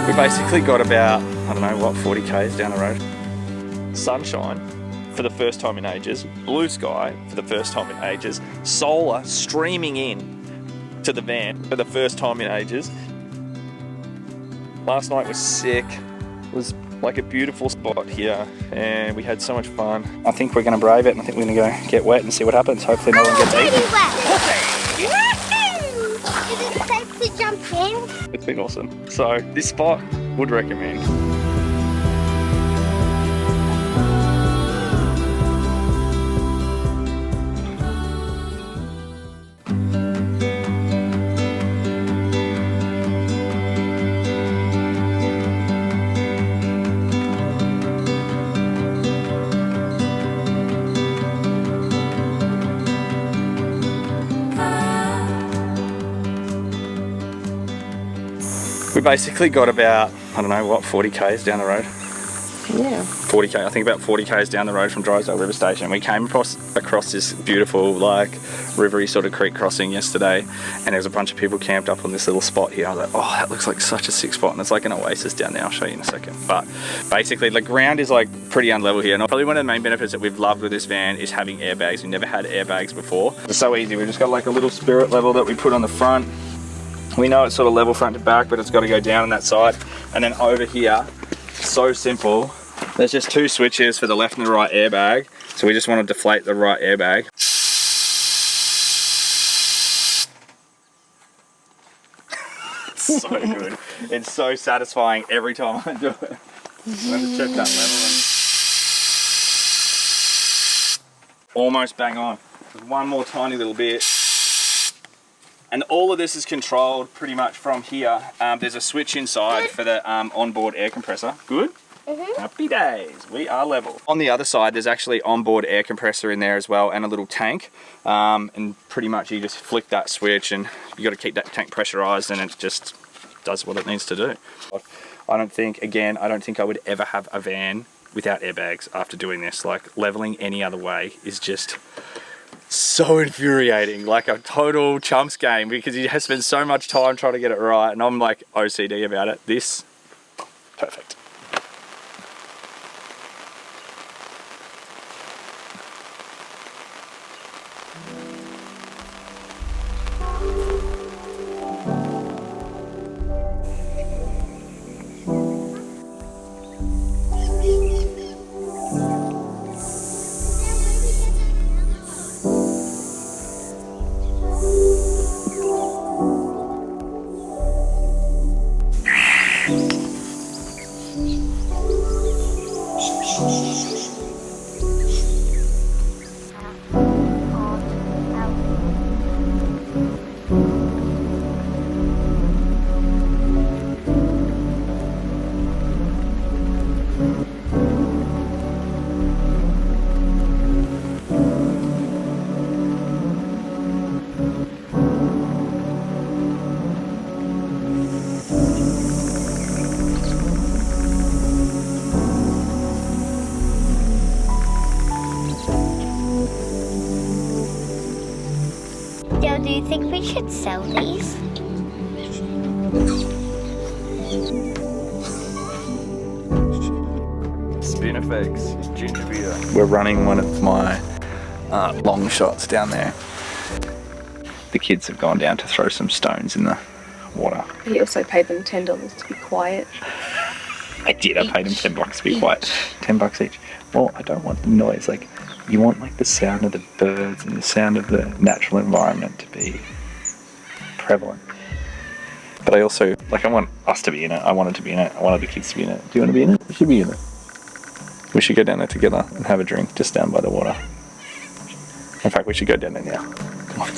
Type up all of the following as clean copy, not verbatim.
We basically got about, I don't know, what, 40 k's down the road. Sunshine for the first time in ages, blue sky for the first time in ages, solar streaming in to the van for the first time in ages. Last night was sick. It was like a beautiful spot here and we had so much fun. I think we're going to brave it and I think we're going to go get wet and see what happens. Hopefully no one gets eaten. Is it safe to jump in? It's been awesome. So this spot, would recommend. We basically got about, I don't know, what, 40 k's down the road? Yeah. 40 k, I think about 40 k's down the road from Drysdale River Station. We came across this beautiful, like, rivery sort of creek crossing yesterday, and there was a bunch of people camped up on this little spot here. I was like, oh, that looks like such a sick spot, and it's like an oasis down there. I'll show you in a second. But basically, the ground is like pretty unlevel here, and probably one of the main benefits that we've loved with this van is having airbags. We never had airbags before. It's so easy. We've just got like a little spirit level that we put on the front. We know it's sort of level front to back, but it's got to go down on that side. And then over here, so simple. There's just two switches for the left and the right airbag. So we just want to deflate the right airbag. It's so good. It's so satisfying every time I do it. I'm going to check that level and almost bang on. One more tiny little bit. And all of this is controlled pretty much from here. There's a switch inside for the onboard air compressor. Good? Happy days. We are level. On the other side, there's actually onboard air compressor in there as well and a little tank. And pretty much you just flick that switch and you got to keep that tank pressurized and it just does what it needs to do. I don't think I would ever have a van without airbags after doing this. Like, leveling any other way is just so infuriating, like a total chumps game, because you have spent so much time trying to get it right, and I'm like OCD about it. This, perfect. Do you think we should sell these? Spinifex ginger beer. We're running one of my long shots down there. The kids have gone down to throw some stones in the water. He also paid them $10 to be quiet. I did. I paid them $10 to be quiet. $10 each. Well, I don't want the noise. Like, you want like the sound of the birds and the sound of the natural environment to be prevalent. But I also, like, I want us to be in it. I want it to be in it. I want the kids to be in it. Do you want to be in it? We should be in it. We should go down there together and have a drink just down by the water. In fact, we should go down there now. Come on.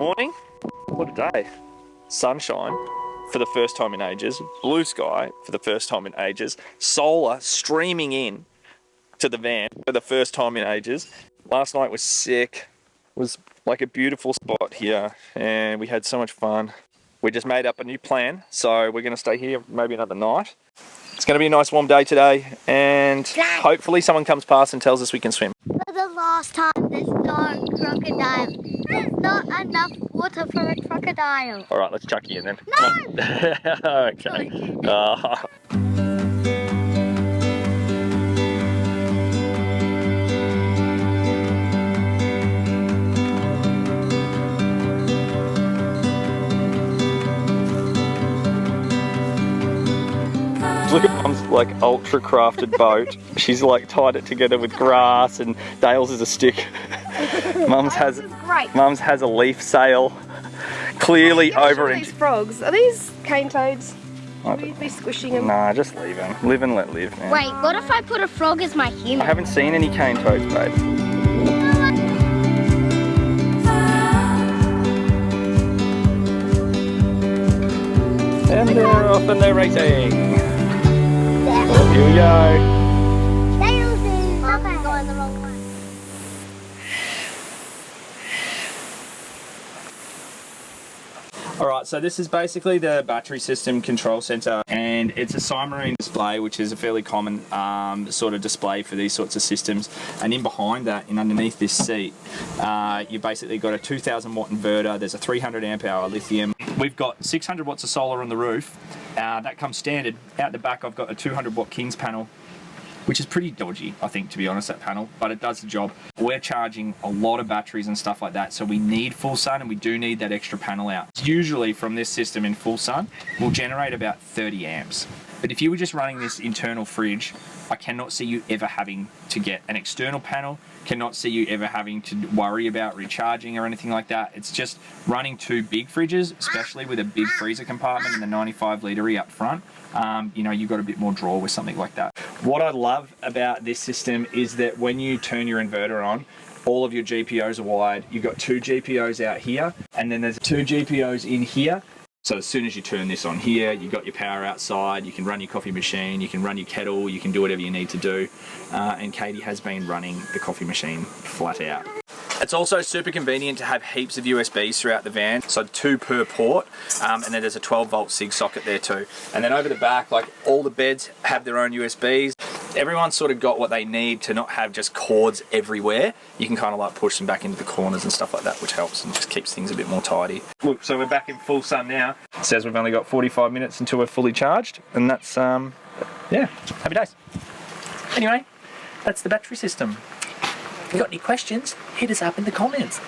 Morning. What a day. Sunshine for the first time in ages. Blue sky for the first time in ages. Solar streaming in to the van for the first time in ages. Last night was sick. It was like a beautiful spot here and we had so much fun. We just made up a new plan, so we're going to stay here maybe another night. It's going to be a nice warm day today and hopefully someone comes past and tells us we can swim. For the last time, there's no crocodile. There's not enough water for a crocodile. All right, let's chuck you in then. No! Okay. Look at Mum's like ultra crafted boat. She's like tied it together with grass and Dale's is a stick. Mum's has a leaf sail. Clearly over These frogs, are these cane toads? Will you be squishing them? Nah, just leave them. Live and let live, man. Wait, what if I put a frog as my I human? haven't seen any cane toads, babe. And they're off and they're racing. Oh, here we go. I'm going the wrong way. Alright, so this is basically the battery system control center and it's a Cymarine display, which is a fairly common sort of display for these sorts of systems. And in behind that, and underneath this seat, you basically got a 2000 watt inverter. There's a 300 amp hour lithium. We've got 600 watts of solar on the roof. That comes standard. Out the back I've got a 200 watt King's panel, which is pretty dodgy, I think, to be honest, that panel, but it does the job. We're charging a lot of batteries and stuff like that, so we need full sun and we do need that extra panel out. Usually from this system in full sun, we'll generate about 30 amps. But if you were just running this internal fridge, I cannot see you ever having to get an external panel, cannot see you ever having to worry about recharging or anything like that. It's just running two big fridges, especially with a big freezer compartment and the 95 litre up front. You know, you've got a bit more draw with something like that. What I love about this system is that when you turn your inverter on, all of your GPOs are wired. You've got two GPOs out here, and then there's two GPOs in here. So as soon as you turn this on here, you've got your power outside, you can run your coffee machine, you can run your kettle, you can do whatever you need to do. And Katie has been running the coffee machine flat out. It's also super convenient to have heaps of USBs throughout the van, so 2 per port, and then there's a 12 volt SIG socket there too. And then over the back, like all the beds have their own USBs. Everyone's sort of got what they need to not have just cords everywhere. You can kind of like push them back into the corners and stuff like that, which helps and just keeps things a bit more tidy. Look, so we're back in full sun now. It says we've only got 45 minutes until we're fully charged, and that's, yeah, happy days. Anyway, that's the battery system. If you got any questions, hit us up in the comments.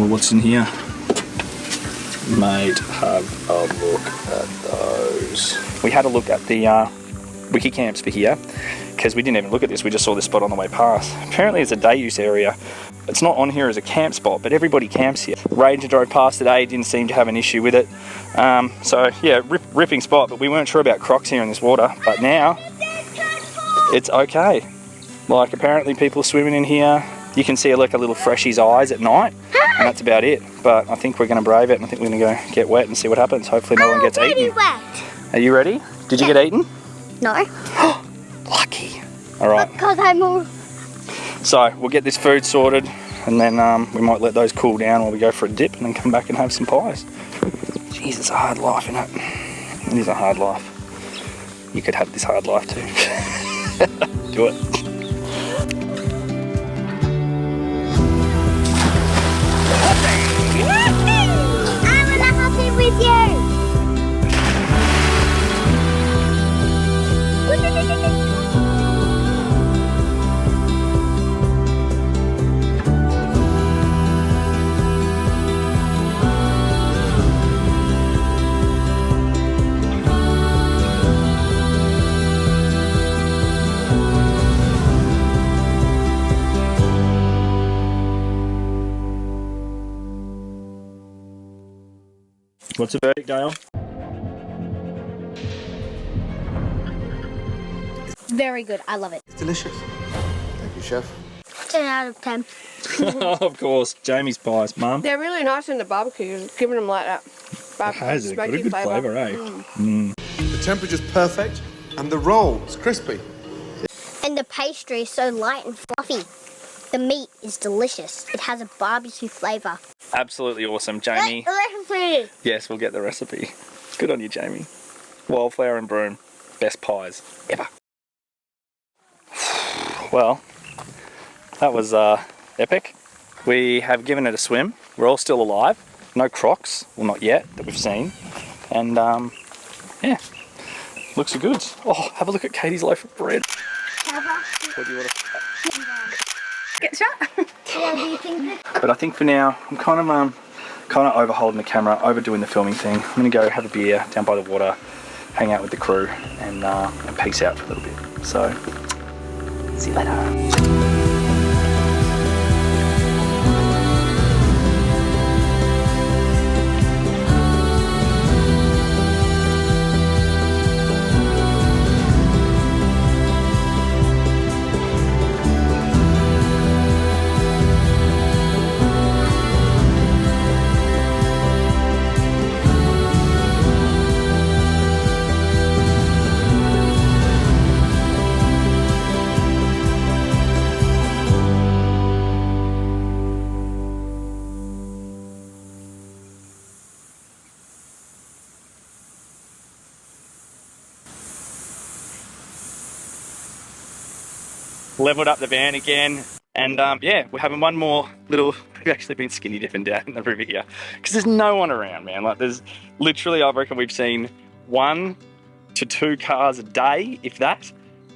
What's in here? Mate, have a look at those. We had a look at the wiki camps for here because we didn't even look at this, we just saw this spot on the way past. Apparently it's a day use area. It's not on here as a camp spot, but everybody camps here. Ranger drove past today, didn't seem to have an issue with it. So yeah, ripping spot, but we weren't sure about crocs here in this water, but now it's okay. Like apparently people are swimming in here. You can see like a little freshie's eyes at night, and that's about it. But I think we're going to brave it, and I think we're going to go get wet and see what happens. Hopefully no one gets eaten. Wet. Are you ready? Did you get eaten? No. Lucky. All right. Because I'm all... So we'll get this food sorted, and then we might let those cool down while we go for a dip, and then come back and have some pies. Jeez, it's a hard life, isn't it? It is a hard life. You could have this hard life too. Do it. With you. What's the verdict, Dale? Very good. I love it. It's delicious. Thank you, Chef. 10 out of 10. Of course, Jamie's pies, Mum. They're really nice in the barbecue, giving them like that. Has it? Got a good flavour, eh? The temperature's perfect and the roll is crispy. And the pastry is so light and fluffy. The meat is delicious. It has a barbecue flavour. Absolutely awesome, Jamie. Recipe. Yes, we'll get the recipe. Good on you, Jamie. Wildflower and broom. Best pies ever. Well, that was epic. We have given it a swim. We're all still alive. No crocs, well not yet, that we've seen. And yeah, looks good. Oh, have a look at Katie's loaf of bread. What do you want to... Get shot. Yeah, do you think that? But I think for now, I'm kind of overholding the camera, overdoing the filming thing. I'm gonna go have a beer down by the water, hang out with the crew, and peace out for a little bit. So, see you later. Leveled up the van again, and yeah, we're having one more little... We've actually been skinny dipping down in the river here because there's no one around, man. Like, there's literally, I reckon we've seen 1 to 2 cars a day, if that,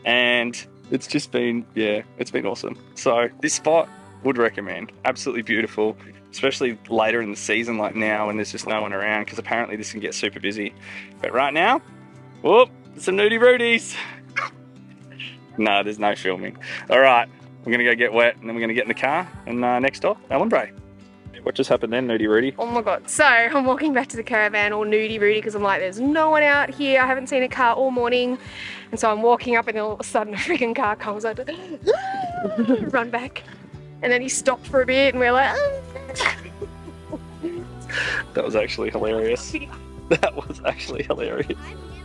and it's just been, yeah, it's been awesome. So this spot, would recommend. Absolutely beautiful, especially later in the season like now when there's just no one around, because apparently this can get super busy. But right now, whoop, some nudie rooties. No, there's no filming. All right, we're gonna go get wet and then we're gonna get in the car and next stop, Ellenbray. What just happened then, Nudie Rudy? Oh my god, so I'm walking back to the caravan all nudie Rudy because I'm like, there's no one out here. I haven't seen a car all morning. And so I'm walking up and then all of a sudden a freaking car comes. I run back. And then he stopped for a bit and we're like, That was actually hilarious. That was actually hilarious.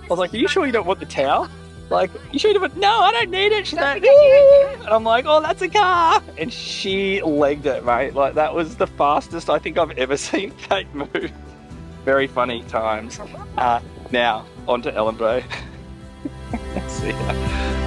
I was like, are you sure you don't want the towel? Like, you sure you don't want... No, I don't need it. She's like, and I'm like, oh, that's a car. And she legged it, mate. Like, that was the fastest I think I've ever seen Kate move. Very funny times. Now, on to Ellenbray. See ya.